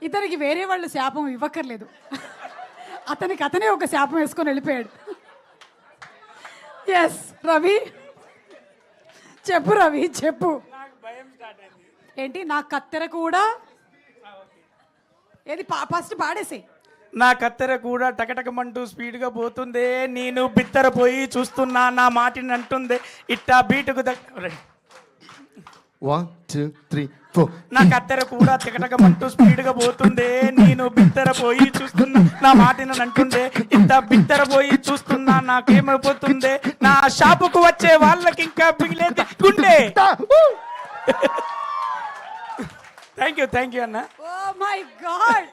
ఇతనికి వేరే వాళ్ళు శాపం ఇవ్వక్కర్లేదు, అతనే ఒక శాపం వేసుకొని వెళ్ళిపోయాడు. ఎస్ రవి, చెప్పు రవి చెప్పు. ఏంటి నా కత్తెర కూడా ఏది ఫస్ట్ పాడేసి. నా కత్తెర కూడా టకటకమంటూ స్పీడ్గా పోతుందే, నేను బిత్తరపోయి చూస్తున్నా నా మాటిని అంటుందే ఇట్టా బీటుకు 1 2 3 4. నా కత్తెర కూడా తికటకమంటూ స్పీడ్గా పోతుందే, నేను బిత్తరపోయి చూస్తున్నా నా మాటిని అంటుందే ఇట్టా బిత్తరపోయి చూస్తున్నా నాకేమైపోతుందే, నా షాపుకు వచ్చే వాళ్ళకి ఇంకా మిగిలేదు గుండె. థ్యాంక్ యూ అన్న. Oh my God.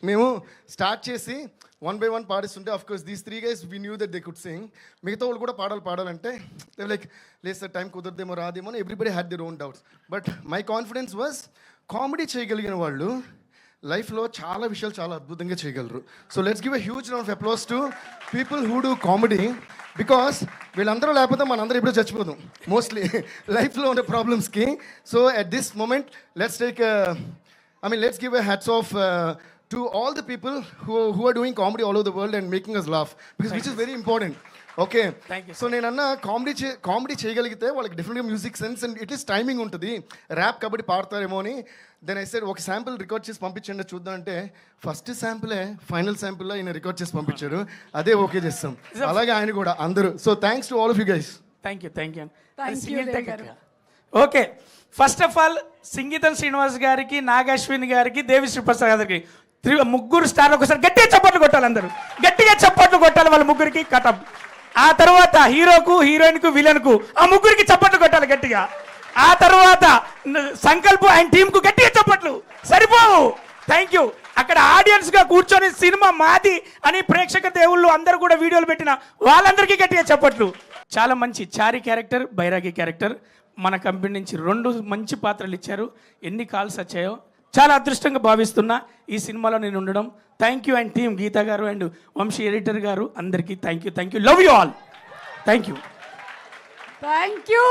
మేము స్టార్ట్ చేసి 1 by 1 పాడిస్తుంటే of course these 3 guys we knew that they could sing. మిగతా వాళ్ళు కూడా పాడాలంటే దే లైక్ లేదు సార్ టైం కుదరదేమో రాదేమో అని everybody had their own doubts. But my confidence was comedy చేయగలిగిన వాళ్ళు లైఫ్లో చాలా విషయాలు చాలా అద్భుతంగా చేయగలరు. So let's give a huge round of applause to people who do comedy, because వీళ్ళందరూ లేకపోతే మనందరూ ఎప్పుడూ చచ్చిపోదాం మోస్ట్లీ లైఫ్లో ఉన్న ప్రాబ్లమ్స్కి. So at this moment let's give a hats off to all the people who are doing comedy all over the world and making us laugh, because which is very important. Okay, so నేను అన్న comedy చేయగలిగితే వాళ్ళకి డెఫినెట్గా music sense and it is timing ఉంటుంది. Rap కాబట్టి పాడతారేమో అని then I said ఒక sample record చేసి పంపించండి చూద్దాం అంటే ఫస్ట్ శాంపులే ఫైనల్ శాంపుల్లో ఆయన రికార్డ్ చేసి పంపించారు, అదే ఓకే చేస్తాం. అలాగే ఆయన కూడా అందరూ. So thanks to all of you guys. Thank you. Okay, first of all సంగీతం శ్రీనివాస్ గారికి, నాగశ్విని గారికి, దేవిశ్రీ ప్రసాద్ గారికి ముగ్గురు స్టార్లు ఒకసారి గట్టిగా చప్పట్లు కొట్టాలి, అందరూ గట్టిగా చప్పట్లు కొట్టాలి వాళ్ళ ముగ్గురికి కటప్. ఆ తర్వాత హీరోకు, హీరోయిన్కు, విలన్కు ఆ ముగ్గురికి చప్పట్లు కొట్టాలి గట్టిగా. ఆ తర్వాత సంకల్ప్ అండ్ టీంకు గట్టిగా చప్పట్లు సరిపోవు. Thank you. అక్కడ ఆడియన్స్గా కూర్చొని సినిమా మాది అని ప్రేక్షక దేవుళ్ళు అందరూ కూడా వీడియోలు పెట్టిన వాళ్ళందరికీ గట్టిగా చప్పట్లు. చాలా మంచి చారి క్యారెక్టర్, బైరాగి క్యారెక్టర్ మన కంపెనీ నుంచి 2 మంచి పాత్రలు ఇచ్చారు. ఎన్ని కాల్స్ వచ్చాయో చాలా అదృష్టంగా భావిస్తున్నా ఈ సినిమాలో నేను ఉండడం. Thank you and team Geetha garu and Vamsi editor garu అందరికీ thank you. Love you all. Thank you.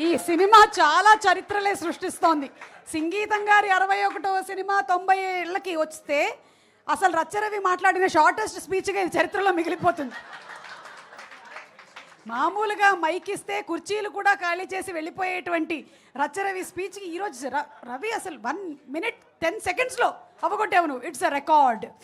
ఈ సినిమా చాలా చరిత్రలే సృష్టిస్తోంది. సంగీతం గారి 61వ సినిమా 90 ఏళ్ళకి వస్తే అసలు రచ్చరవి మాట్లాడిన షార్టెస్ట్ స్పీచ్గా ఇది చరిత్రలో మిగిలిపోతుంది. మామూలుగా మైక్ ఇస్తే కుర్చీలు కూడా ఖాళీ చేసి వెళ్ళిపోయేటువంటి రచ్చరవి స్పీచ్కి ఈరోజు రవి అసలు 1 minute 10 secondsలో అవ్వగొట్టావు నువ్వు. It's a record.